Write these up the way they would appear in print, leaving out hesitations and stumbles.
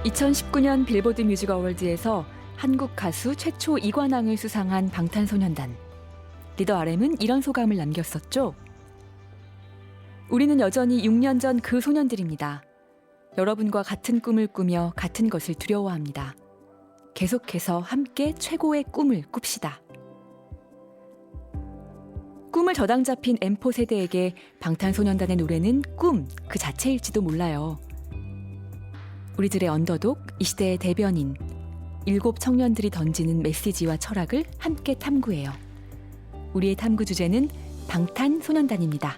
2019년 빌보드 뮤직 어워드에서 한국 가수 최초 2관왕을 수상한 방탄소년단. 리더 RM은 이런 소감을 남겼었죠. 우리는 여전히 6년 전 그 소년들입니다. 여러분과 같은 꿈을 꾸며 같은 것을 두려워합니다. 계속해서 함께 최고의 꿈을 꿉시다. 꿈을 저당 잡힌 M4 세대에게 방탄소년단의 노래는 꿈 그 자체일지도 몰라요. 우리들의 언더독, 이 시대의 대변인, 7 청년들이 던지는 메시지와 철학을 함께 탐구해요. 우리의 탐구 주제는 방탄소년단입니다.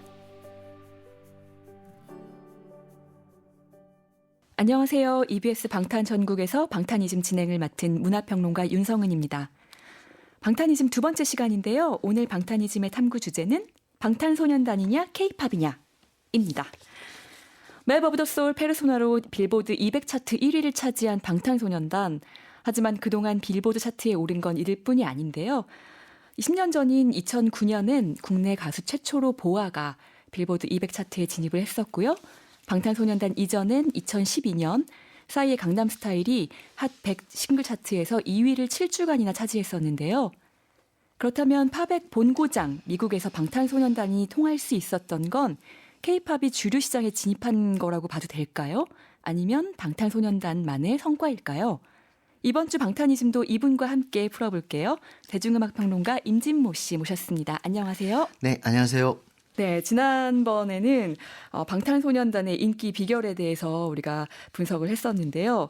안녕하세요. EBS 방탄전국에서 방탄이즘 진행을 맡은 문화평론가 윤성은입니다. 방탄이즘 두 번째 시간인데요. 오늘 방탄이즘의 탐구 주제는 방탄소년단이냐 K-팝이냐 입니다. 맵 오브 더 소울 페르소나로 빌보드 200 차트 1위를 차지한 방탄소년단. 하지만 그동안 빌보드 차트에 오른 건 이들 뿐이 아닌데요. 10년 전인 2009년은 국내 가수 최초로 보아가 빌보드 200 차트에 진입을 했었고요. 방탄소년단 이전은 2012년 싸이의 강남스타일이 핫 100 싱글 차트에서 2위를 7주간이나 차지했었는데요. 그렇다면 팝의 본고장 미국에서 방탄소년단이 통할 수 있었던 건 K-팝이 주류 시장에 진입한 거라고 봐도 될까요? 아니면 방탄소년단만의 성과일까요? 이번 주 방탄이즘도 이분과 함께 풀어볼게요. 대중음악평론가 임진모 씨 모셨습니다. 안녕하세요. 네, 안녕하세요. 네, 지난번에는 방탄소년단의 인기 비결에 대해서 우리가 분석을 했었는데요.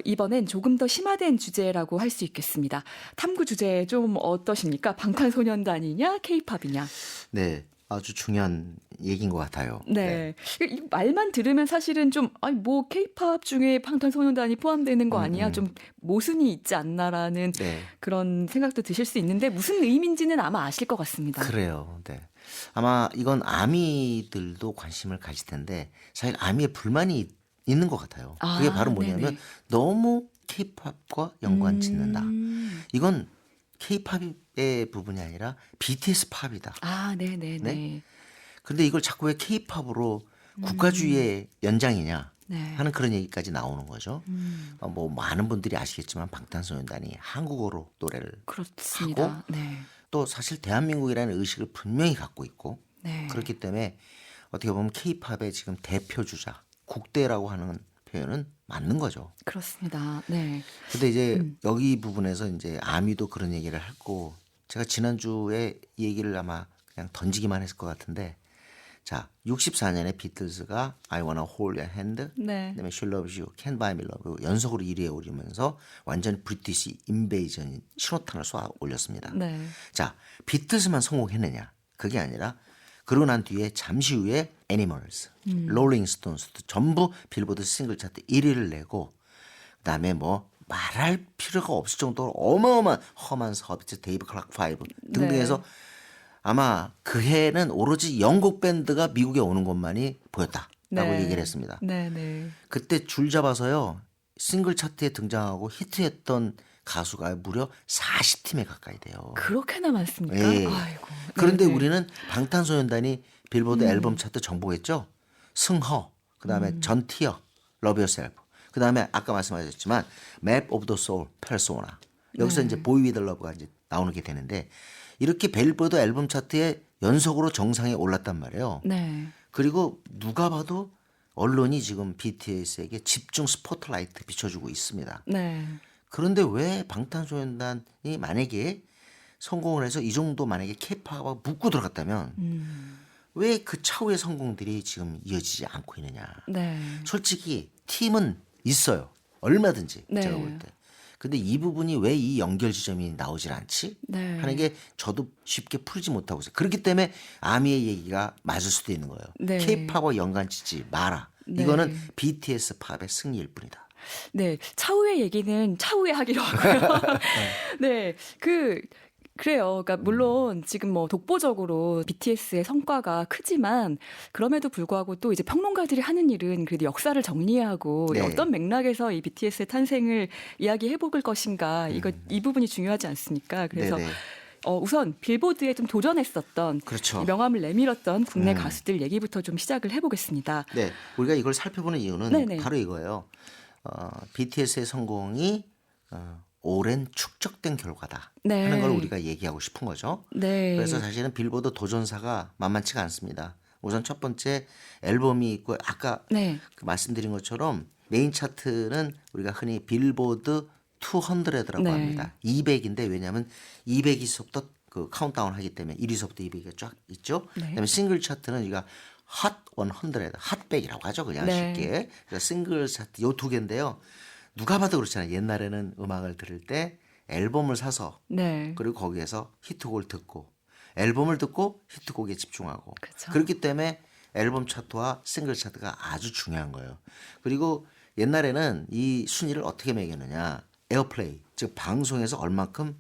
이번엔 조금 더 심화된 주제라고 할 수 있겠습니다. 탐구 주제 좀 어떠십니까? 방탄소년단이냐, K-팝이냐? 네, 아주 중요한 얘기인 것 같아요. 네. 이 말만 들으면 사실은 좀, 뭐, K-팝 중에 방탄소년단이 포함되는 거 아니야? 좀 모순이 있지 않나라는 네. 그런 생각도 드실 수 있는데 무슨 의미인지는 아마 아실 것 같습니다. 그래요. 네. 아마 이건 아미들도 관심을 가질 텐데 사실 아미에 불만이 있는 것 같아요. 그게 바로 뭐냐면 네네. 너무 K-팝과 연관 짓는다. 이건 K-팝의 부분이 아니라 BTS 팝이다. 네네네. 네? 근데 이걸 자꾸 왜 K-팝으로 국가주의의 연장이냐 네. 하는 그런 얘기까지 나오는 거죠. 뭐 많은 분들이 아시겠지만 방탄소년단이 한국어로 노래를 그렇습니다. 하고 네. 또 사실 대한민국이라는 의식을 분명히 갖고 있고 네. 그렇기 때문에 어떻게 보면 K-팝의 지금 대표주자, 국대라고 하는 표현은 맞는 거죠. 그렇습니다. 네. 근데 이제 여기 부분에서 이제 아미도 그런 얘기를 했고 제가 지난주에 이 얘기를 아마 그냥 던지기만 했을 것 같은데 자, 64년에 비틀즈가 I Wanna Hold Your Hand, 네. 그다음에 She Loves You, Can't Buy Me Love 연속으로 1위에 오르면서 완전 브리티시 인베이전인 신호탄을 쏘아 올렸습니다. 네. 자, 비틀즈만 성공했느냐? 그게 아니라 그러고 난 뒤에 잠시 후에 애니멀스, 롤링 스톤스도 전부 빌보드 싱글 차트 1위를 내고 그다음에 뭐 말할 필요가 없을 정도로 어마어마한 허만 서비스, 데이브 클락 5 등등 네. 해서 아마 그 해는 오로지 영국 밴드가 미국에 오는 것만이 보였다라고 네. 얘기를 했습니다. 네네. 그때 줄 잡아서요. 싱글 차트에 등장하고 히트했던 가수가 무려 40팀에 가까이 돼요. 그렇게나 많습니까? 예. 아이고. 그런데 네네. 우리는 방탄소년단이 빌보드 앨범 차트 정복했죠. 승허, 그다음에 전티어, 러브 요셀프, 그다음에 아까 말씀하셨지만 맵 오브 더 소울, 페르소나. 여기서 네. 이제 보이 위더 러브가 이제 나오게 되는데 이렇게 빌보드 앨범 차트에 연속으로 정상에 올랐단 말이에요. 네. 그리고 누가 봐도 언론이 지금 BTS에게 집중 스포트라이트 비춰주고 있습니다. 네. 그런데 왜 방탄소년단이 만약에 성공을 해서 이 정도 만약에 K-팝하고 묶고 들어갔다면 왜 그 차후의 성공들이 지금 이어지지 않고 있느냐. 네. 솔직히 팀은 있어요. 얼마든지 네. 제가 볼 때. 근데 이 부분이 왜 이 연결 지점이 나오질 않지? 네. 하는 게 저도 쉽게 풀지 못하고 있어요. 그렇기 때문에 아미의 얘기가 맞을 수도 있는 거예요. 네. K-팝과 연관짓지 마라. 네. 이거는 BTS 팝의 승리일 뿐이다. 네. 차후의 얘기는 차후에 하기로 하고요. 네. 그래요. 그러니까 물론 지금 뭐 독보적으로 BTS의 성과가 크지만 그럼에도 불구하고 또 이제 평론가들이 하는 일은 그래도 역사를 정리하고 네. 어떤 맥락에서 이 BTS의 탄생을 이야기해 볼 것인가 이 부분이 중요하지 않습니까? 그래서 네네. 우선 빌보드에 좀 도전했었던 그렇죠. 이 명함을 내밀었던 국내 가수들 얘기부터 좀 시작을 해보겠습니다. 네, 우리가 이걸 살펴보는 이유는 네네. 바로 이거예요. BTS의 성공이 오랜 축적된 결과다 네. 하는 걸 우리가 얘기하고 싶은 거죠. 네. 그래서 사실은 빌보드 도전사가 만만치가 않습니다. 우선 첫 번째 앨범이 있고 아까 네. 그 말씀드린 것처럼 메인 차트는 우리가 흔히 빌보드 200라고 네. 합니다. 200인데 왜냐하면 200위서부터 그 카운트다운 하기 때문에 1위서부터 200이 쫙 있죠. 네. 그다음에 싱글 차트는 우리가 핫 100, 핫백이라고 하죠. 그냥 네. 쉽게. 그러니까 싱글 차트 요 두 개인데요. 누가 봐도 그렇잖아요. 옛날에는 음악을 들을 때 앨범을 사서 네. 그리고 거기에서 히트곡을 듣고 앨범을 듣고 히트곡에 집중하고 그쵸. 그렇기 때문에 앨범 차트와 싱글 차트가 아주 중요한 거예요. 그리고 옛날에는 이 순위를 어떻게 매겼느냐. 에어플레이, 즉 방송에서 얼만큼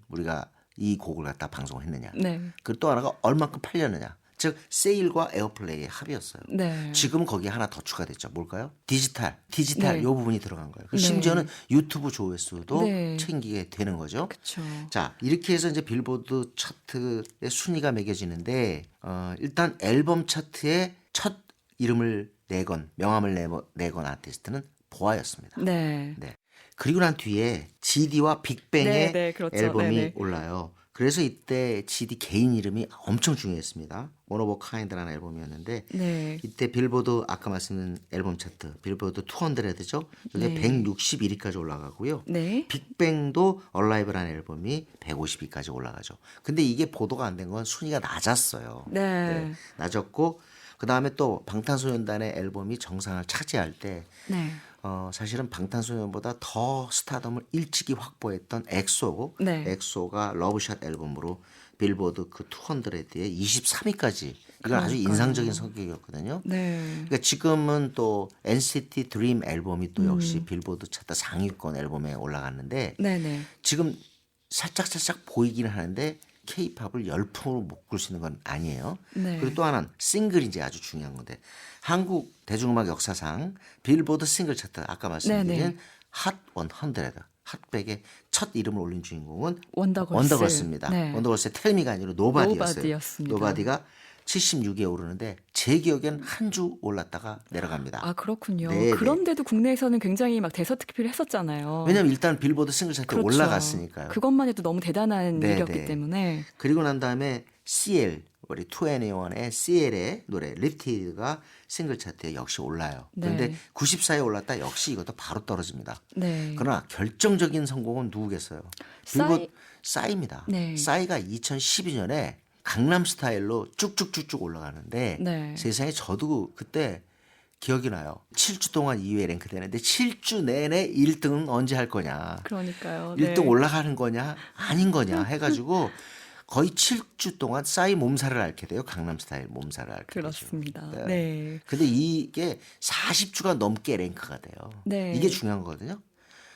우리가 이 곡을 갖다 방송을 했느냐. 네. 그리고 또 하나가 얼만큼 팔렸느냐. 즉 세일과 에어플레이의 합이었어요. 네. 지금은 거기에 하나 더 추가됐죠. 뭘까요? 디지털 네. 요 부분이 들어간 거예요. 네. 심지어는 유튜브 조회수도 네. 챙기게 되는 거죠. 그렇죠. 자, 이렇게 해서 이제 빌보드 차트의 순위가 매겨지는데 일단 앨범 차트의 첫 이름을 내건 명함을 내건 아티스트는 보아였습니다. 네. 네. 그리고 난 뒤에 GD와 빅뱅의 네, 네, 그렇죠. 앨범이 네네. 올라요. 그래서 이때 GD 개인 이름이 엄청 중요했습니다. One of a Kind라는 앨범이었는데 네. 이때 빌보드 아까 말씀드린 앨범 차트 빌보드 200죠. 여기 네. 161위까지 올라가고요. 네. 빅뱅도 얼라이브라는 앨범이 150위까지 올라가죠. 근데 이게 보도가 안 된 건 순위가 낮았어요. 네. 낮았고 그다음에 또 방탄소년단의 앨범이 정상을 차지할 때 네. 사실은 방탄소년보다 더 스타덤을 일찍이 확보했던 네. 엑소가 러브샷 앨범으로 빌보드 그 200에 23위까지 이건 아주 그러니까요. 인상적인 성격이었거든요. 네. 그러니까 지금은 또 NCT 드림 앨범이 또 역시 빌보드 차트 상위권 앨범에 올라갔는데 네네. 지금 살짝 보이기는 하는데 K-팝을 열풍으로 묶을 수 있는 건 아니에요. 네. 그리고 또 하나는 싱글이 이제 아주 중요한 건데 한국 대중음악 역사상 빌보드 싱글 차트 아까 말씀드린 네네. 핫 100, 핫백의 첫 이름을 올린 주인공은 원더걸스. 원더걸스입니다. 네. 원더걸스의 텔미가 아니라 노바디였어요. 노바디였습니다. 노바디가 76위에 오르는데 제 기억엔 한 주 올랐다가 내려갑니다. 아, 그렇군요. 네, 네. 그런데도 국내에서는 굉장히 막 대서특필을 했었잖아요. 왜냐하면 일단 빌보드 싱글 차트에 그렇죠. 올라갔으니까요. 그것만 해도 너무 대단한 네, 일이었기 네. 때문에. 그리고 난 다음에 CL 우리 2NE1의 CL의 노래 립티드가 싱글 차트에 역시 올라요. 그런데 네. 94에 올랐다 역시 이것도 바로 떨어집니다. 네. 그러나 결정적인 성공은 누구겠어요? 빌보드 싸이입니다. 네. 싸이가 2012년에 강남 스타일로 쭉쭉쭉쭉 올라가는데 네. 세상에 저도 그때 기억이 나요. 7주 동안 2위에 랭크되는데 7주 내내 1등은 언제 할 거냐. 그러니까요. 1등 네. 올라가는 거냐 아닌 거냐 해가지고 거의 7주 동안 싸이 몸살을 앓게 돼요. 강남 스타일 몸살을 앓게 되죠. 그렇습니다. 네. 네. 근데 이게 40주가 넘게 랭크가 돼요. 네. 이게 중요한 거거든요.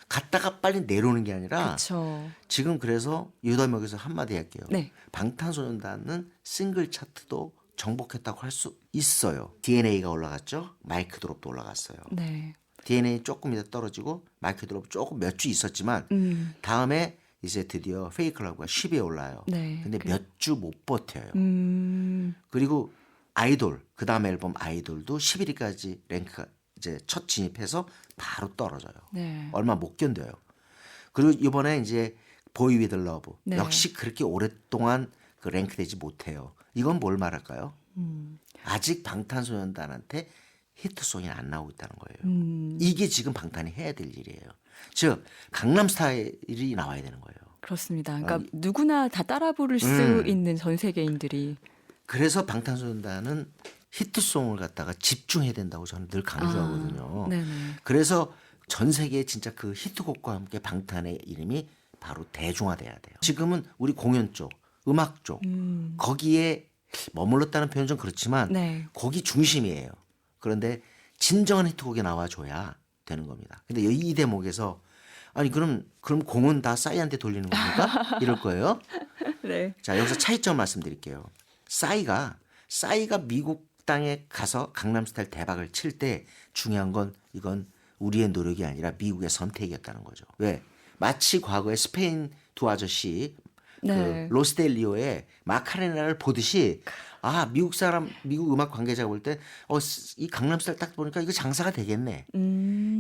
갔다가 빨리 내려오는 게 아니라 그렇죠. 지금 그래서 유다목에서 한마디 할게요. 네. 방탄소년단은 싱글 차트도 정복했다고 할 수 있어요. DNA가 올라갔죠. 마이크 드롭도 올라갔어요. 네. DNA 조금 이따 떨어지고 마이크 드롭 조금 몇 주 있었지만 다음에 이제 드디어 페이크 러브가 10위에 올라요. 네. 근데 몇 주 못 버텨요. 음. 그리고 아이돌 그 다음 앨범 아이돌도 11위까지 랭크가 이제 첫 진입해서 바로 떨어져요. 네. 얼마 못 견뎌요. 그리고 이번에 이제 보이 위드 러브 네. 역시 그렇게 오랫동안 그 랭크되지 못해요. 이건 뭘 말할까요? 아직 방탄소년단한테 히트송이 안 나오고 있다는 거예요. 이게 지금 방탄이 해야 될 일이에요. 즉 강남 스타일이 나와야 되는 거예요. 그렇습니다. 그러니까 누구나 다 따라 부를 수 있는 전 세계인들이. 그래서 방탄소년단은 히트송을 갖다가 집중해야 된다고 저는 늘 강조하거든요. 네네. 그래서 전 세계에 진짜 그 히트곡과 함께 방탄의 이름이 바로 대중화돼야 돼요. 지금은 우리 공연 쪽, 음악 쪽 거기에 머물렀다는 표현은 좀 그렇지만 네. 거기 중심이에요. 그런데 진정한 히트곡이 나와줘야 되는 겁니다. 근데 이 대목에서 아니 그럼 공은 다 싸이한테 돌리는 겁니까? 이럴 거예요. 네. 자 여기서 차이점 말씀드릴게요. 싸이가 미국 땅에 가서 강남스타일 대박을 칠 때 중요한 건 이건 우리의 노력이 아니라 미국의 선택이었다는 거죠. 왜? 마치 과거에 스페인 두 아저씨 네. 그 로스델리오의 마카레나를 보듯이 미국 음악 관계자가 볼 때 이 강남스타일 딱 보니까 이거 장사가 되겠네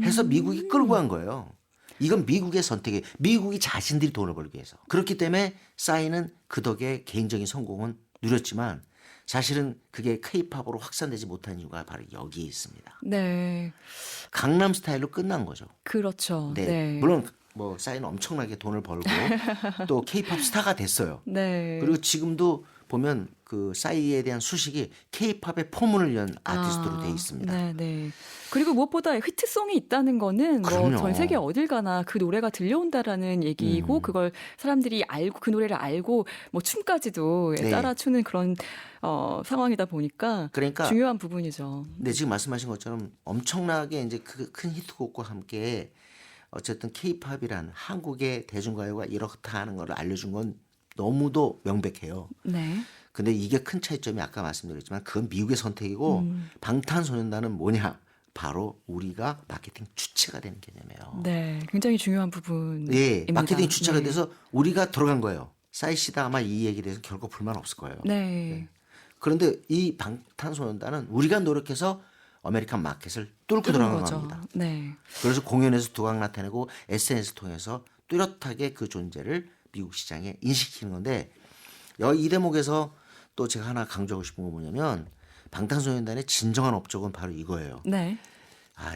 해서 미국이 끌고 간 거예요. 이건 미국의 선택이에요. 미국이 자신들이 돈을 벌기 위해서. 그렇기 때문에 싸이는 그 덕에 개인적인 성공은 누렸지만 사실은 그게 K-팝으로 확산되지 못한 이유가 바로 여기에 있습니다. 네. 강남 스타일로 끝난 거죠. 그렇죠. 네. 네. 물론 뭐 싸이는 엄청나게 돈을 벌고 또 K-팝 스타가 됐어요. 네. 그리고 지금도 보면 그 싸이에 대한 수식이 K-팝의 포문을 연 아티스트로 돼 있습니다. 네, 네. 그리고 무엇보다 히트송이 있다는 거는 뭐 그럼요. 전 세계 어딜 가나 그 노래가 들려온다라는 얘기고 그걸 사람들이 알고 그 노래를 알고 뭐 춤까지도 네. 따라 추는 그런 상황이다 보니까 그러니까 중요한 부분이죠. 네, 지금 말씀하신 것처럼 엄청나게 이제 그 큰 히트곡과 함께 어쨌든 K-팝이란 한국의 대중가요가 이렇다 하는 걸 알려준 건 너무도 명백해요. 네. 근데 이게 큰 차이점이 아까 말씀드렸지만 그건 미국의 선택이고 방탄소년단은 뭐냐? 바로 우리가 마케팅 주체가 되는 개념이에요. 네. 굉장히 중요한 부분입니다. 예, 마케팅 주체가 네. 돼서 우리가 들어간 거예요. 싸이 씨다 아마 이 얘기에 대해서 결코 불만 없을 거예요. 네. 그런데 이 방탄소년단은 우리가 노력해서 아메리칸 마켓을 뚫고 뚫은 들어간 거죠. 겁니다. 네. 그래서 공연에서 두각 나타내고 SNS를 통해서 뚜렷하게 그 존재를 미국 시장에 인식시키는 건데 이 대목에서 또 제가 하나 강조하고 싶은 건 뭐냐면 방탄소년단의 진정한 업적은 바로 이거예요. 네.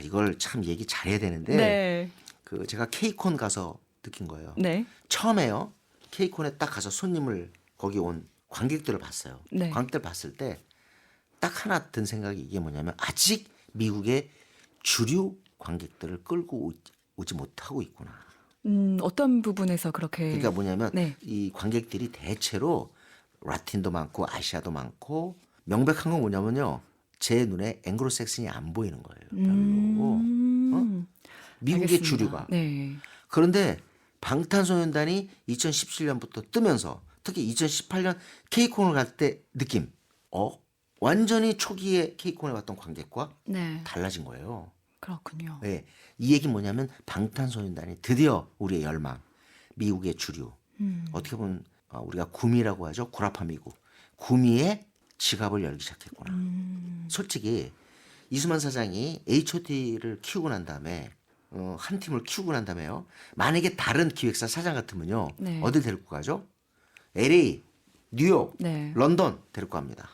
이걸 참 얘기 잘해야 되는데 네. 그 제가 K콘 가서 느낀 거예요. 네. 처음에요. K콘에 딱 가서 손님을 거기 온 관객들을 봤어요. 네. 관객들 봤을 때 딱 하나 든 생각이 이게 뭐냐면 아직 미국의 주류 관객들을 끌고 오지 못하고 있구나. 어떤 부분에서 그렇게 그러니까 뭐냐면 네. 이 관객들이 대체로 라틴도 많고 아시아도 많고 명백한 건 뭐냐면요. 제 눈에 앵글로색슨이 안 보이는 거예요. 별로. 미국의 알겠습니다. 주류가. 네. 그런데 방탄소년단이 2017년부터 뜨면서 특히 2018년 K콘을 갈 때 느낌. 완전히 초기에 K콘에 왔던 관객과 네. 달라진 거예요. 그렇군요. 네. 이 얘기는 뭐냐면 방탄소년단이 드디어 우리의 열망, 미국의 주류. 어떻게 보면 우리가 구미라고 하죠. 구라파 미국. 구미의 지갑을 열기 시작했구나. 솔직히 이수만 사장이 H.O.T를 키우고 난 다음에 한 팀을 키우고 난 다음에요. 만약에 다른 기획사 사장 같으면요. 네. 어딜 데리고 가죠? LA, 뉴욕, 네. 런던 데리고 갑니다.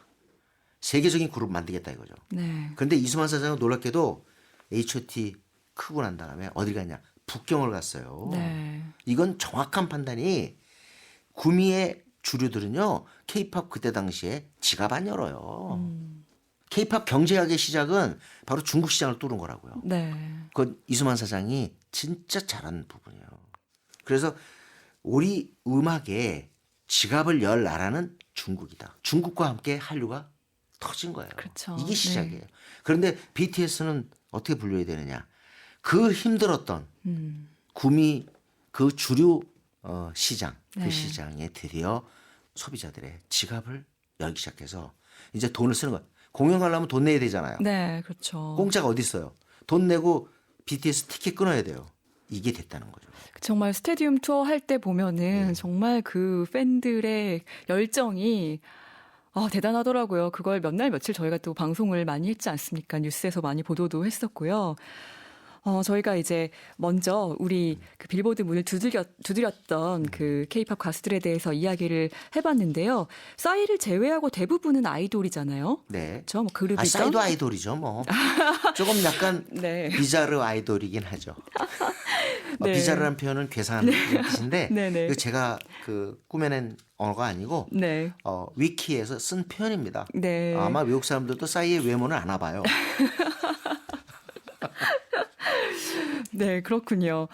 세계적인 그룹 만들겠다 이거죠. 네. 그런데 이수만 사장은 놀랍게도 H.O.T 크고 난 다음에 어딜 갔냐? 북경을 갔어요. 네. 이건 정확한 판단이 구미의 주류들은요. K-팝 그때 당시에 지갑 안 열어요. K-팝 경제학의 시작은 바로 중국 시장을 뚫은 거라고요. 네. 그건 이수만 사장이 진짜 잘한 부분이에요. 그래서 우리 음악에 지갑을 열 나라는 중국이다. 중국과 함께 한류가 터진 거예요. 그렇죠. 이게 네. 시작이에요. 그런데 BTS는 어떻게 분류해야 되느냐. 그 힘들었던 구미 그 주류 시장 그 네. 시장에 드디어 소비자들의 지갑을 열기 시작해서 이제 돈을 쓰는 거예요. 공연 가려면 돈 내야 되잖아요. 네, 그렇죠. 공짜가 어디 있어요. 돈 내고 BTS 티켓 끊어야 돼요. 이게 됐다는 거죠. 정말 스테디움 투어 할 때 보면은 네. 정말 그 팬들의 열정이 대단하더라고요. 그걸 몇 날 며칠 저희가 또 방송을 많이 했지 않습니까? 뉴스에서 많이 보도도 했었고요. 저희가 이제 먼저 우리 그 빌보드 문을 두드렸던 그 K-팝 가수들에 대해서 이야기를 해봤는데요. 싸이를 제외하고 대부분은 아이돌이잖아요. 네. 그렇죠? 뭐 그룹이죠. 싸이도 아이돌이죠, 뭐. 조금 약간 네. 비자르 아이돌이긴 하죠. 네. 비자르라는 표현은 괴상한 뜻인데 네네. 이거 제가 그 꾸며낸 언어가 아니고 네. 위키에서 쓴 표현입니다. 네. 아마 외국 사람들도 싸이의 외모는 안 와봐요. 네, 그렇군요.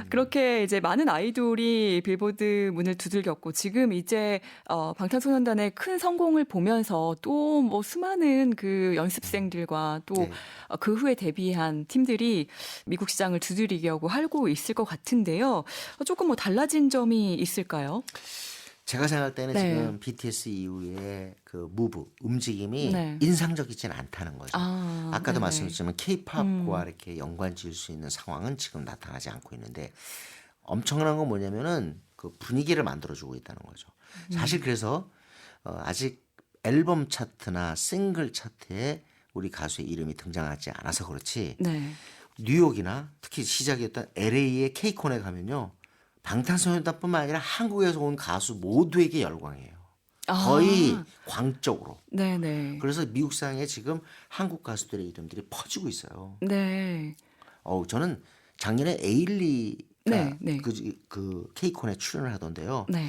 그렇게 이제 많은 아이돌이 빌보드 문을 두들겼고 지금 이제 방탄소년단의 큰 성공을 보면서 또 뭐 수많은 그 연습생들과 또 네. 그 후에 데뷔한 팀들이 미국 시장을 두드리려고 하고 있을 것 같은데요. 조금 뭐 달라진 점이 있을까요? 제가 생각할 때는 네. 지금 BTS 이후에 그 무브 움직임이 네. 인상적이진 않다는 거죠. 아까도 네네. 말씀드렸지만 K-팝과 이렇게 연관 지을 수 있는 상황은 지금 나타나지 않고 있는데 엄청난 건 뭐냐면은 그 분위기를 만들어주고 있다는 거죠. 사실 그래서 아직 앨범 차트나 싱글 차트에 우리 가수의 이름이 등장하지 않아서 그렇지 네. 뉴욕이나 특히 시작이었던 LA의 K콘에 가면요. 방탄소년단뿐만 아니라 한국에서 온 가수 모두에게 열광해요. 거의 광적으로. 네네. 그래서 미국 상에 지금 한국 가수들의 이름들이 퍼지고 있어요. 네. 저는 작년에 에일리가 네, 네. 그 K콘에 출연을 하던데요. 네.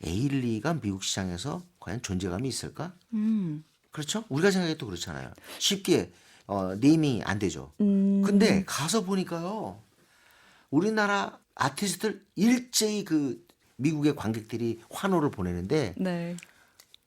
에일리가 미국 시장에서 과연 존재감이 있을까? 음. 그렇죠? 우리가 생각해도 그렇잖아요. 쉽게 네이밍이 안 되죠. 근데 가서 보니까요. 우리나라 아티스트들 일제히 그 미국의 관객들이 환호를 보내는데 네.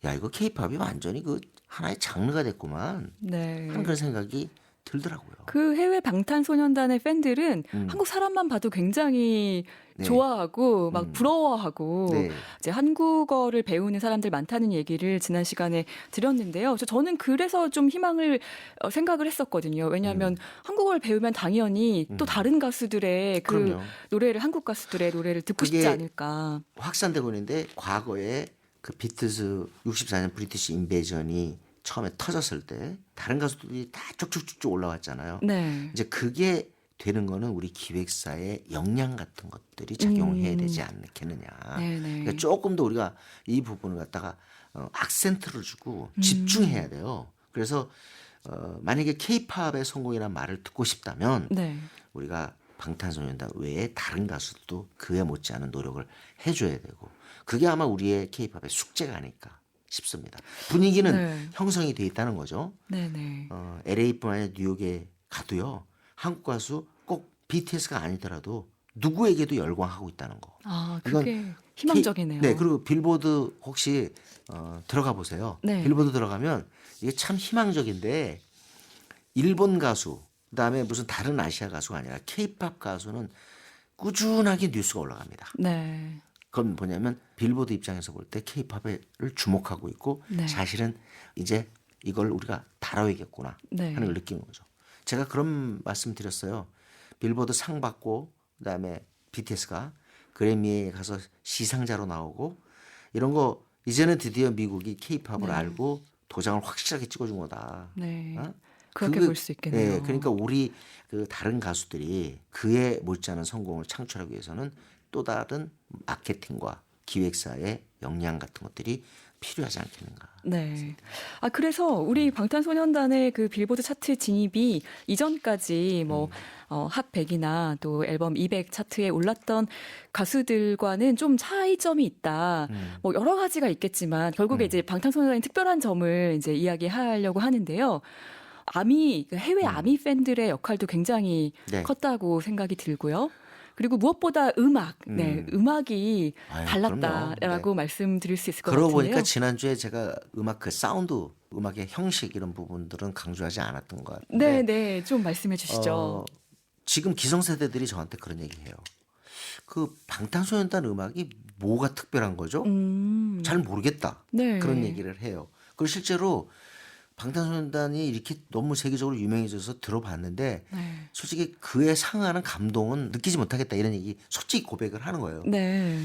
야 이거 케이팝이 완전히 그 하나의 장르가 됐구만 네. 하는 그런 생각이 들더라고요. 그 해외 방탄소년단의 팬들은 한국 사람만 봐도 굉장히 네. 좋아하고 막 부러워하고 네. 이제 한국어를 배우는 사람들 많다는 얘기를 지난 시간에 드렸는데요. 저는 그래서 좀 희망을 생각을 했었거든요. 왜냐하면 한국어를 배우면 당연히 또 다른 가수들의 그 그럼요. 노래를 한국 가수들의 노래를 듣고 싶지 그게 않을까. 확산되고 있는데 과거에 그 비틀즈 64년 브리티시 인베이전이 처음에 터졌을 때 다른 가수들이 다 쭉쭉쭉쭉 올라왔잖아요. 네. 이제 그게 되는 거는 우리 기획사의 역량 같은 것들이 작용해야 되지 않겠느냐. 네네. 그러니까 조금 더 우리가 이 부분을 갖다가 악센트를 주고 집중해야 돼요. 그래서 만약에 케이팝의 성공이라는 말을 듣고 싶다면 네. 우리가 방탄소년단 외에 다른 가수도 그에 못지않은 노력을 해줘야 되고 그게 아마 우리의 케이팝의 숙제가 아닐까 싶습니다. 분위기는 네. 형성이 돼 있다는 거죠. 네네. LA뿐만 아니라 뉴욕에 가도요. 한국 가수 꼭 BTS가 아니더라도 누구에게도 열광하고 있다는 거. 아, 이건 그게 희망적이네요. 네, 그리고 빌보드 혹시 들어가 보세요. 네. 빌보드 들어가면 이게 참 희망적인데 일본 가수 그다음에 무슨 다른 아시아 가수가 아니라 K-팝 가수는 꾸준하게 뉴스가 올라갑니다. 네. 그건 뭐냐면 빌보드 입장에서 볼 때 K-팝을 주목하고 있고 네. 사실은 이제 이걸 우리가 다뤄야겠구나 네. 하는 걸 느끼는 거죠. 제가 그런 말씀 드렸어요. 빌보드 상 받고 그다음에 BTS가 그래미에 가서 시상자로 나오고 이런 거 이제는 드디어 미국이 K-팝을 네. 알고 도장을 확실하게 찍어준 거다. 네. 어? 그렇게 볼 수 있겠네요. 네, 그러니까 우리 그 다른 가수들이 그에 못지않은 성공을 창출하기 위해서는 또 다른 마케팅과 기획사의 역량 같은 것들이 필요하지 않겠는가. 네. 아, 그래서 우리 방탄소년단의 그 빌보드 차트 진입이 이전까지 뭐, 핫 100이나 또 앨범 200 차트에 올랐던 가수들과는 좀 차이점이 있다. 뭐 여러 가지가 있겠지만 결국에 이제 방탄소년단의 특별한 점을 이제 이야기하려고 하는데요. 해외 아미 팬들의 역할도 굉장히 네. 컸다고 생각이 들고요. 그리고 무엇보다 음악이 아유, 달랐다라고 그럼요. 네. 말씀드릴 수 있을 것 그러고 같은데요. 보니까 지난주에 제가 음악 그 사운드, 음악의 형식 이런 부분들은 강조하지 않았던 것 같은데 네, 좀 말씀해 주시죠. 지금 기성세대들이 저한테 그런 얘기해요. 그 방탄소년단 음악이 뭐가 특별한 거죠? 잘 모르겠다. 네. 그런 얘기를 해요. 그리고 실제로 방탄소년단이 이렇게 너무 세계적으로 유명해져서 들어봤는데 네. 솔직히 그에 상하는 감동은 느끼지 못하겠다 이런 얘기 솔직히 고백을 하는 거예요. 네.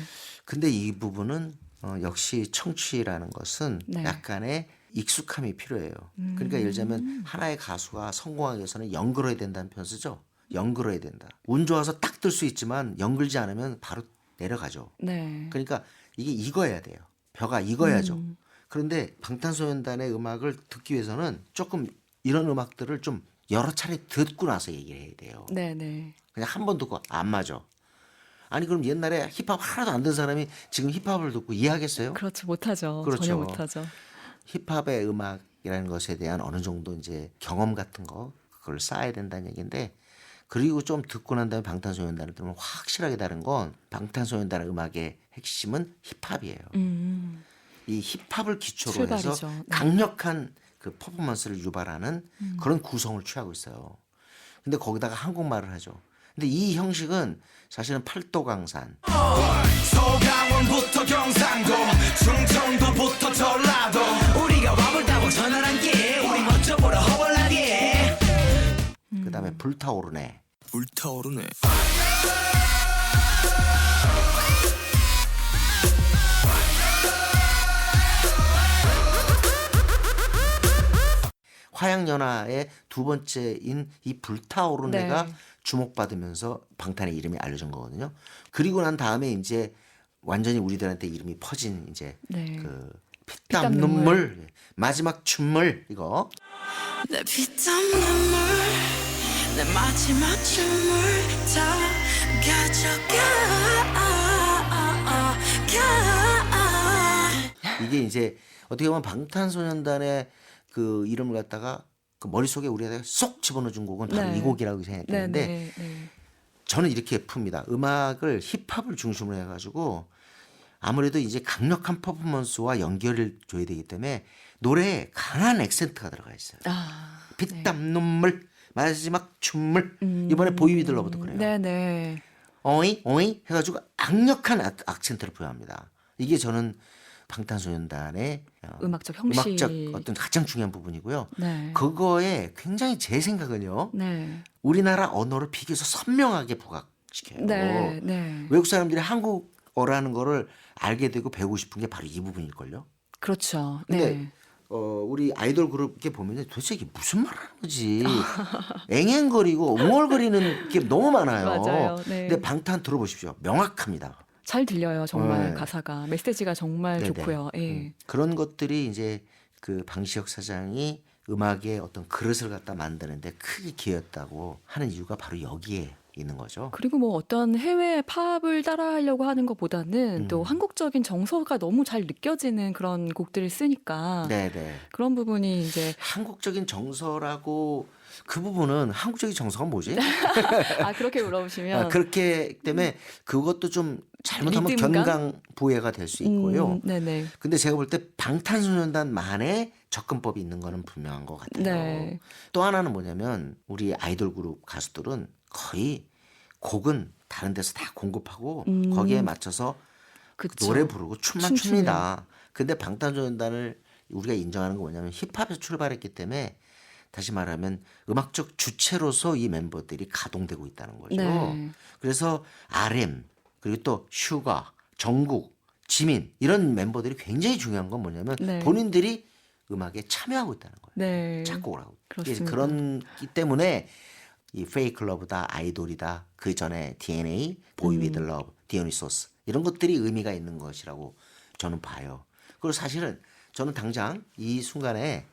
근데 이 부분은 역시 청취라는 것은 네. 약간의 익숙함이 필요해요. 그러니까 예를 들자면 하나의 가수가 성공하기 위해서는 연글어야 된다는 표현 쓰죠. 연글어야 된다. 운 좋아서 딱 뜰 수 있지만 연글지 않으면 바로 내려가죠. 네. 그러니까 이게 익어야 돼요. 벼가 익어야죠. 그런데 방탄소년단의 음악을 듣기 위해서는 조금 이런 음악들을 좀 여러 차례 듣고 나서 얘기를 해야 돼요. 네, 네. 그냥 한 번 듣고 안 맞아. 아니 그럼 옛날에 힙합 하나도 안 듣는 사람이 지금 힙합을 듣고 이해하겠어요? 그렇죠. 못하죠. 그렇죠. 전혀 못하죠. 힙합의 음악이라는 것에 대한 어느 정도 이제 경험 같은 거 그걸 쌓아야 된다는 얘기인데 그리고 좀 듣고 난 다음에 방탄소년단을 들으면 확실하게 다른 건 방탄소년단의 음악의 핵심은 힙합이에요. 이 힙합을 기초로 해서 출발이죠. 네. 강력한 그 퍼포먼스를 유발하는 그런 구성을 취하고 있어요. 근데 거기다가 한국말을 하죠. 근데 이 형식은 사실은 팔도강산, 서강원부터 경상도 충청도부터 전라도 우리가 와볼다고 전화한 게 우리 먼저 보러 허벌나게 그다음에 불타오르네. 불타오르네 화양연화의 두 번째인 이 불타오르네가 네. 주목받으면서 방탄의 이름이 알려진 거거든요. 그리고 난 다음에 이제 완전히 우리들한테 이름이 퍼진 이제 네. 그 피땀 피땀 눈물 마지막 춤물 이거 내 피땀 눈물 내 마지막 춤을 다 가져가. 이게 이제 어떻게 보면 방탄소년단의 그 이름을 갖다가 그 머릿속에 우리가 쏙 집어넣어준 곡은 바로 네. 이 곡이라고 네, 생각했는데 네, 네. 저는 이렇게 풉니다. 음악을 힙합을 중심으로 해가지고 아무래도 이제 강력한 퍼포먼스와 연결을 줘야 되기 때문에 노래에 강한 액센트가 들어가 있어요. 아, 피땀 눈물 마지막 춤물 이번에 보이비드 러브도 그래요. 네, 네. 어이 어이 해가지고 악력한 악센트를 표현합니다. 이게 저는 방탄소년단의 음악적 형식. 음악적 어떤 가장 중요한 부분이고요. 네. 그거에 굉장히 제 생각은요. 네. 우리나라 언어를 비교해서 선명하게 부각시켜요. 네, 네. 외국 사람들이 한국어라는 거를 알게 되고 배우고 싶은 게 바로 이 부분일걸요. 그렇죠. 근데 네. 우리 아이돌 그룹 이렇게 보면 도대체 이게 무슨 말 하는 거지? 앵앵거리고 웅얼거리는 게 너무 많아요. 맞아요. 네. 근데 방탄 들어보십시오. 명확합니다. 잘 들려요, 정말 네. 가사가. 메시지가 정말 네네. 좋고요. 예. 그런 것들이 이제 그 방시혁 사장이 음악의 어떤 그릇을 갖다 만드는데 크게 기여했다고 하는 이유가 바로 여기에 있는 거죠. 그리고 뭐 어떤 해외 팝을 따라하려고 하는 것보다는 또 한국적인 정서가 너무 잘 느껴지는 그런 곡들을 쓰니까 네네. 그런 부분이 이제 한국적인 정서라고 그 부분은 한국적인 정서가 뭐지? 아 그렇게 물어보시면 그렇게 때문에 그것도 좀 잘못하면 리듬감? 견강부회가 될 수 있고요. 네네. 근데 제가 볼 때 방탄소년단만의 접근법이 있는 거는 분명한 것 같아요. 네. 또 하나는 뭐냐면 우리 아이돌 그룹 가수들은 거의 곡은 다른 데서 다 공급하고 거기에 맞춰서 그쵸. 노래 부르고 춤만 춤추는. 춥니다. 근데 방탄소년단을 우리가 인정하는 거 뭐냐면 힙합에서 출발했기 때문에 다시 말하면 음악적 주체로서 이 멤버들이 가동되고 있다는 거죠. 네. 그래서 RM 그리고 또 슈가, 정국, 지민 이런 멤버들이 굉장히 중요한 건 뭐냐면 네. 본인들이 음악에 참여하고 있다는 거예요. 네. 작곡을 하고. 그렇습니다. 그렇기 때문에 이 페이크 러브다, 아이돌이다, 그 전에 DNA, 보이 위드 러브, 디오니소스 이런 것들이 의미가 있는 것이라고 저는 봐요. 그리고 사실은 저는 당장 이 순간에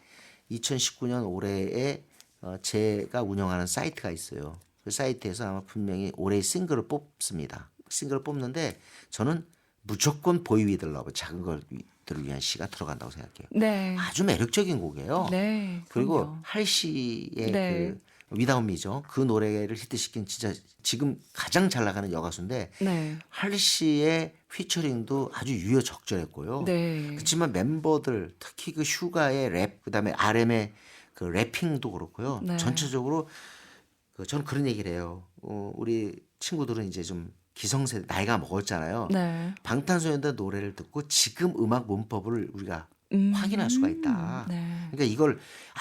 2019년 올해에 제가 운영하는 사이트가 있어요. 그 사이트에서 아마 분명히 올해의 싱글을 뽑습니다. 싱글을 뽑는데 저는 무조건 보이 위드 러브 작은 것들을 위한 시가 들어간다고 생각해요. 네. 아주 매력적인 곡이에요. 네. 그리고 그럼요. 할시의 네. 그 위다운 미죠. 그 노래를 히트시킨 진짜 지금 가장 잘 나가는 여가수인데 네. 할시의 피처링도 아주 유효적절했고요. 네. 그렇지만 멤버들 특히 그 슈가의 랩 그다음에 RM의 그 래핑도 그렇고요. 네. 전체적으로 저는 그런 얘기를 해요. 우리 친구들은 이제 좀 기성세대 나이가 먹었잖아요. 네. 방탄소년단 노래를 듣고 지금 음악 문법을 우리가 확인할 수가 있다. 네. 그러니까 이걸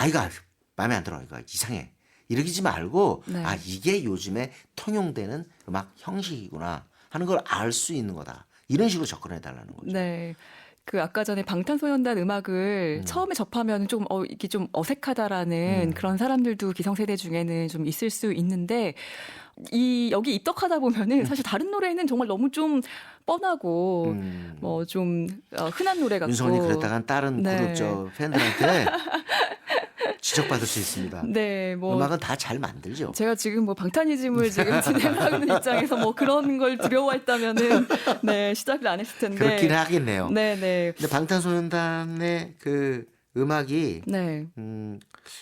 이거 마음에 안 들어, 이거 이상해. 이러지 말고 네. 이게 요즘에 통용되는 음악 형식이구나 하는 걸 알 수 있는 거다. 이런 식으로 접근해 달라는 거죠. 네. 그 아까 전에 방탄소년단 음악을 처음에 접하면 좀 이게 좀 어색하다라는 그런 사람들도 기성세대 중에는 좀 있을 수 있는데 여기 입덕하다 보면은 사실 다른 노래는 정말 너무 좀 뻔하고 뭐 좀 흔한 노래 같고 윤성이 그랬다간 다른 네. 그룹 팬들한테 지적받을 수 있습니다. 네, 뭐 음악은 다 잘 만들죠. 제가 지금 뭐 방탄이즘을 지금 진행하는 입장에서 뭐 그런 걸 두려워했다면은 네 시작을 안 했을 텐데 그렇긴 하겠네요. 네, 네, 근데 방탄소년단의 그 음악이 네,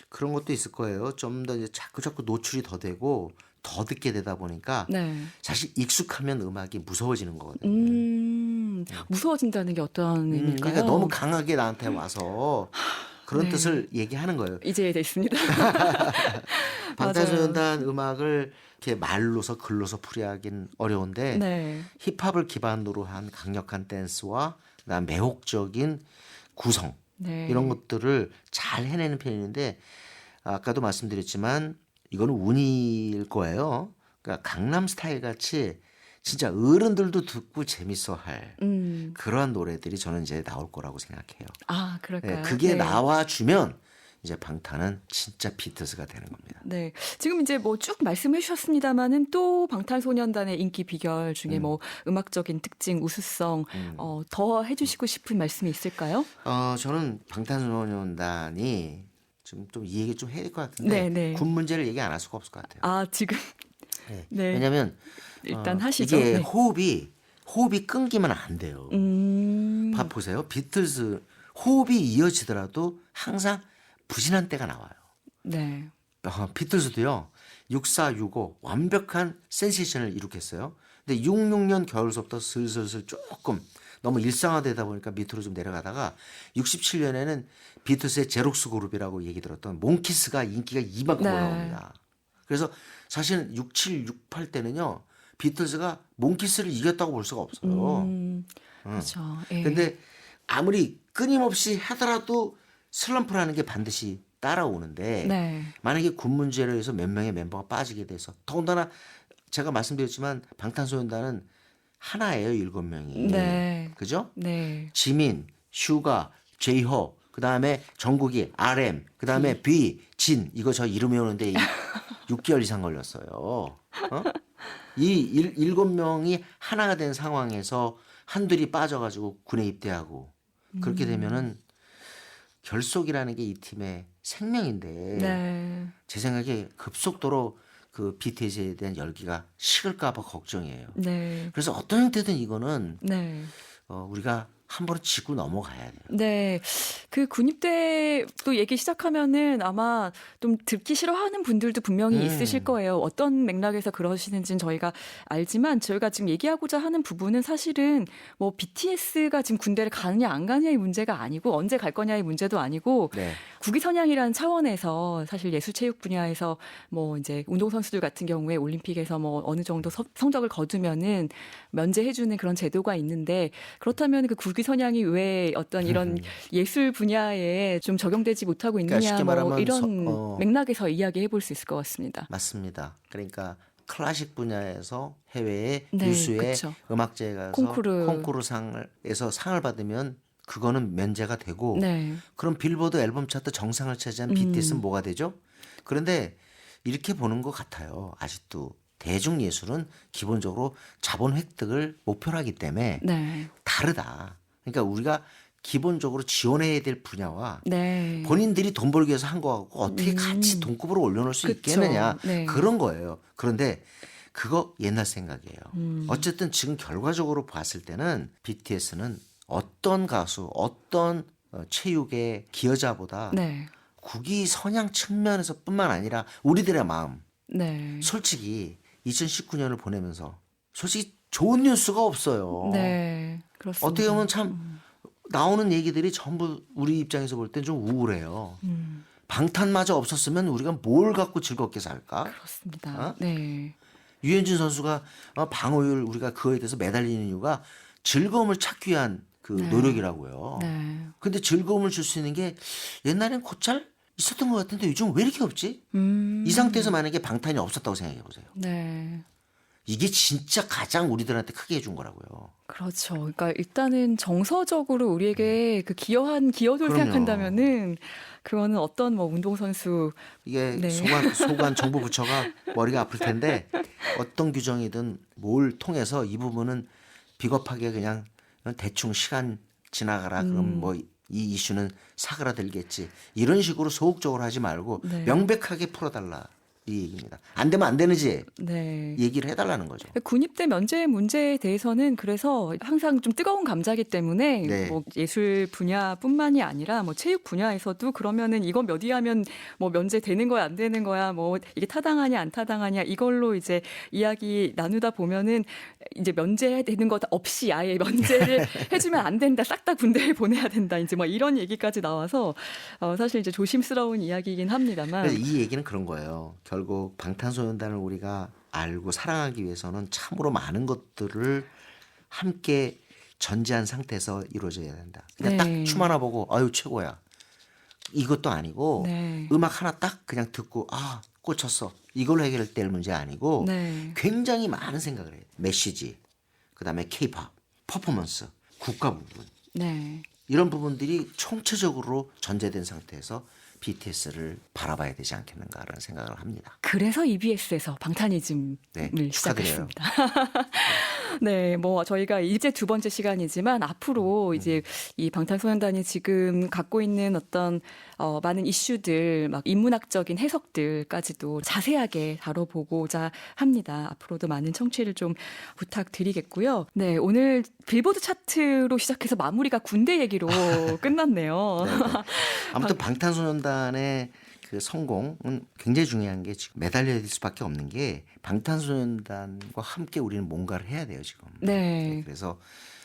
그런 것도 있을 거예요. 좀 더 이제 자꾸 노출이 더 되고 더 듣게 되다 보니까 네. 사실 익숙하면 음악이 무서워지는 거거든요. 무서워진다는 게 어떤 의미일까요? 그러니까 너무 강하게 나한테 와서 그런 네. 뜻을 얘기하는 거예요. 이제 됐습니다. 방탄소년단 음악을 이렇게 말로서 글로서 풀이하기는 어려운데 네, 힙합을 기반으로 한 강력한 댄스와 그다음 매혹적인 구성 네. 이런 것들을 잘 해내는 편인데 아까도 말씀드렸지만 이거는 운일 거예요. 그러니까 강남 스타일 같이 진짜 어른들도 듣고 재밌어할 그러한 노래들이 저는 이제 나올 거라고 생각해요. 아, 그럴까요? 그게 네. 나와 주면 이제 방탄은 진짜 비틀즈가 되는 겁니다. 네. 지금 이제 뭐 쭉 말씀해 주셨습니다마는 또 방탄소년단의 인기 비결 중에 뭐 음악적인 특징, 우수성 더 해주시고 싶은 말씀이 있을까요? 저는 방탄소년단이 좀 이 얘기 좀 해야 될 것 같은데 네. 군 문제를 얘기 안 할 수가 없을 것 같아요. 아 지금 네. 네. 왜냐하면 일단 하시죠. 이게 네. 호흡이 끊기면 안 돼요. 보세요. 비틀즈 호흡이 이어지더라도 항상 부진한 때가 나와요. 네. 비틀즈도요. 64, 65 완벽한 센세이션을 이룩했어요. 근데 66년 겨울서부터 슬슬 조금 너무 일상화되다 보니까 밑으로 좀 내려가다가 67년에는 비틀즈의 제록스 그룹이라고 얘기 들었던 몽키스가 인기가 이만큼 네. 올라옵니다. 그래서 사실은 67, 68 때는요. 비틀즈가 몽키스를 이겼다고 볼 수가 없어요. 그렇죠. 예. 근데 아무리 끊임없이 하더라도 슬럼프라는 게 반드시 따라오는데 네. 만약에 군 문제로 해서 몇 명의 멤버가 빠지게 돼서 더군다나 제가 말씀드렸지만 방탄소년단은 하나예요. 7명이. 네. 그죠? 네. 지민, 슈가, 제이홉, 그다음에 정국이, RM, 그다음에 비, 진 이거 저 이름 외우는데 6개월 이상 걸렸어요. 이 7명이 하나가 된 상황에서 한둘이 빠져가지고 군에 입대하고 그렇게 되면은 결속이라는 게 이 팀의 생명인데 네. 제 생각에 급속도로 그 BTS에 대한 열기가 식을까봐 걱정이에요. 네. 그래서 어떤 형태든 이거는 네. 우리가 한 번은 짚고 넘어가야 돼요. 네. 그 군입대 또 얘기 시작하면은 아마 좀 듣기 싫어하는 분들도 분명히 있으실 거예요. 어떤 맥락에서 그러시는지는 저희가 알지만 저희가 지금 얘기하고자 하는 부분은 사실은 뭐 BTS가 지금 군대를 가느냐 안 가느냐의 문제가 아니고 언제 갈 거냐의 문제도 아니고 네. 국위선양이라는 차원에서 사실 예술체육 분야에서 뭐 이제 운동선수들 같은 경우에 올림픽에서 뭐 어느 정도 성적을 거두면은 면제해주는 그런 제도가 있는데 그렇다면 그 국위선양이 왜 어떤 이런 예술 분야에 좀 적용되지 못하고 있느냐 그러니까 쉽게 뭐 말하면 이런 맥락에서 이야기해 볼 수 있을 것 같습니다. 맞습니다. 그러니까 클래식 분야에서 해외의 네, 유수의 그쵸. 음악제에 가서 콩쿠르. 상에서 상을 받으면 그거는 면제가 되고 네. 그럼 빌보드 앨범 차트 정상을 차지한 BTS는 뭐가 되죠? 그런데 이렇게 보는 것 같아요. 아직도 대중예술은 기본적으로 자본 획득을 목표로 하기 때문에 네. 다르다. 그러니까 우리가 기본적으로 지원해야 될 분야와 네. 본인들이 돈 벌기 위해서 한 거하고 어떻게 같이 동급으로 올려놓을 수 그쵸. 있겠느냐 네. 그런 거예요. 그런데 그거 옛날 생각이에요. 어쨌든 지금 결과적으로 봤을 때는 BTS는 어떤 가수, 어떤 체육의 기여자보다 네. 국위 선양 측면에서뿐만 아니라 우리들의 마음 네. 솔직히 2019년을 보내면서 솔직히 좋은 뉴스가 없어요. 네. 그렇습니다. 어떻게 보면 참 나오는 얘기들이 전부 우리 입장에서 볼 땐 좀 우울해요. 방탄마저 없었으면 우리가 뭘 갖고 즐겁게 살까? 그렇습니다. 어? 네. 유현진 선수가 방어율 우리가 그거에 대해서 매달리는 이유가 즐거움을 찾기 위한 그 노력이라고요. 네. 근데 즐거움을 줄 수 있는 게 옛날엔 곧잘 있었던 것 같은데 요즘 왜 이렇게 없지? 이 상태에서 만약에 방탄이 없었다고 생각해 보세요. 네. 이게 진짜 가장 우리들한테 크게 해준 거라고요. 그렇죠. 그러니까 일단은 정서적으로 우리에게 그 기여한 기여도를 그럼요. 생각한다면은 그거는 어떤 뭐 운동선수 이게 네. 소관 정부 부처가 머리가 아플 텐데 어떤 규정이든 뭘 통해서 이 부분은 비겁하게 그냥 대충 시간 지나가라 그럼 뭐 이 이슈는 사그라들겠지 이런 식으로 소극적으로 하지 말고 네. 명백하게 풀어달라 이 얘기입니다. 안 되면 안 되는지 네. 얘기를 해달라는 거죠. 군입대 면제 문제에 대해서는 그래서 항상 좀 뜨거운 감자기 때문에 네. 뭐 예술 분야뿐만이 아니라 뭐 체육 분야에서도 그러면은 이건 몇 위하면 뭐 면제되는 거야 안 되는 거야 뭐 이게 타당하냐 안 타당하냐 이걸로 이제 이야기 나누다 보면은 이제 면제되는 것 없이 아예 면제를 해주면 안 된다 싹 다 군대에 보내야 된다 이제 뭐 이런 얘기까지 나와서 사실 이제 조심스러운 이야기이긴 합니다만 그래서 이 얘기는 그런 거예요. 결국 방탄소년단을 우리가 알고 사랑하기 위해서는 참으로 많은 것들을 함께 전제한 상태에서 이루어져야 된다. 그냥 네. 딱 춤 하나 보고 아유 최고야. 이것도 아니고 네. 음악 하나 딱 그냥 듣고 아 꽂혔어. 이걸로 해결될 문제 아니고 네. 굉장히 많은 생각을 해요. 메시지, 그다음에 케이팝, 퍼포먼스, 국가 부분. 네. 이런 부분들이 총체적으로 전제된 상태에서 BTS를 바라봐야 되지 않겠는가라는 생각을 합니다. 그래서 EBS에서 방탄이즘을 네, 축하드려요. 시작했습니다. 네, 뭐 저희가 이제 두 번째 시간이지만 앞으로 이제 이 방탄소년단이 지금 갖고 있는 어떤 많은 이슈들, 막 인문학적인 해석들까지도 자세하게 다뤄보고자 합니다. 앞으로도 많은 청취를 좀 부탁드리겠고요. 네, 오늘 빌보드 차트로 시작해서 마무리가 군대 얘기로 끝났네요. 네, 네. 아무튼 방탄소년단의 그 성공은 굉장히 중요한 게 지금 매달려야 될 수밖에 없는 게 방탄소년단과 함께 우리는 뭔가를 해야 돼요 지금. 네. 그래서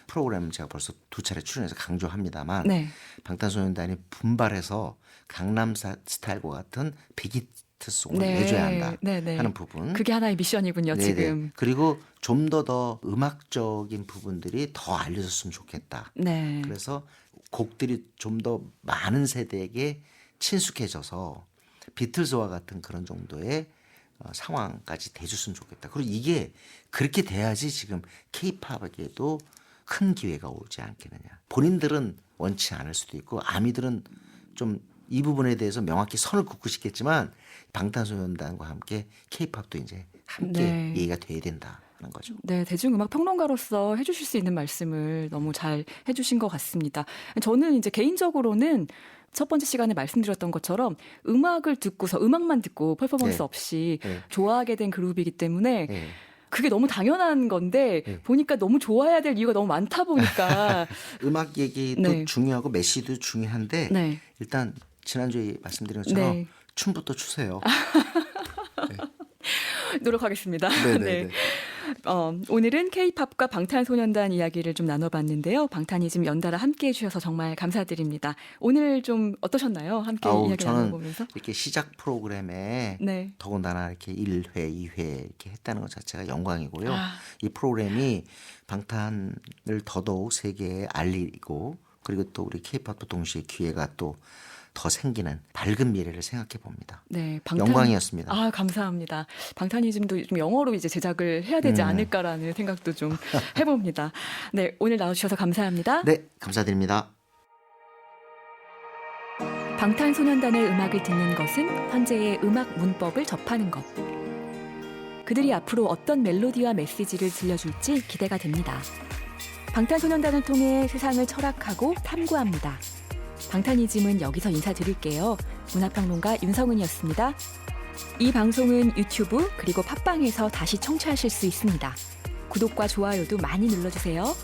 프로그램 제가 벌써 2차례 출연해서 강조합니다만 네. 방탄소년단이 분발해서 강남 스타일과 같은 빅히트송을 네. 내줘야 한다 네, 네. 하는 부분. 그게 하나의 미션이군요, 네네. 지금. 그리고 좀 더 음악적인 부분들이 더 알려졌으면 좋겠다. 네. 그래서 곡들이 좀 더 많은 세대에게 친숙해져서 비틀즈와 같은 그런 정도의 상황까지 돼줬으면 좋겠다. 그리고 이게 그렇게 돼야지 지금 K-팝에게도 큰 기회가 오지 않겠느냐. 본인들은 원치 않을 수도 있고 아미들은 좀 이 부분에 대해서 명확히 선을 긋고 싶겠지만 방탄소년단과 함께 K-팝도 이제 함께 네. 얘기가 돼야 된다는 거죠. 네, 대중음악 평론가로서 해주실 수 있는 말씀을 너무 잘 해주신 것 같습니다. 저는 이제 개인적으로는 첫 번째 시간에 말씀드렸던 것처럼 음악을 듣고서 음악만 듣고 퍼포먼스 네. 없이 네. 좋아하게 된 그룹이기 때문에 네. 그게 너무 당연한 건데 네. 보니까 너무 좋아해야 될 이유가 너무 많다 보니까 음악 얘기도 네. 중요하고 메시지도 중요한데 네. 일단 지난주에 말씀드린 것처럼 네. 춤부터 추세요. 노력하겠습니다. 네네네. 네. 오늘은 K-팝과 방탄소년단 이야기를 좀 나눠봤는데요. 방탄이즘 연달아 함께해 주셔서 정말 감사드립니다. 오늘 좀 어떠셨나요? 함께 이야기 저는 나눠보면서. 이렇게 시작 프로그램에 네. 더군다나 이렇게 1회, 2회 이렇게 했다는 것 자체가 영광이고요. 아. 이 프로그램이 방탄을 더더욱 세계에 알리고 그리고 또 우리 K-팝도 동시에 기회가 또 더 생기는 밝은 미래를 생각해 봅니다. 네, 영광이었습니다. 아, 감사합니다. 방탄이즘도 좀 영어로 이제 제작을 해야 되지 않을까라는 생각도 좀 해봅니다. 네, 오늘 나와주셔서 감사합니다. 네, 감사드립니다. 방탄소년단의 음악을 듣는 것은 현재의 음악 문법을 접하는 것. 그들이 앞으로 어떤 멜로디와 메시지를 들려줄지 기대가 됩니다. 방탄소년단을 통해 세상을 철학하고 탐구합니다. 방탄이즘은 여기서 인사드릴게요. 문화평론가 윤성은이었습니다. 이 방송은 유튜브 그리고 팟빵에서 다시 청취하실 수 있습니다. 구독과 좋아요도 많이 눌러주세요.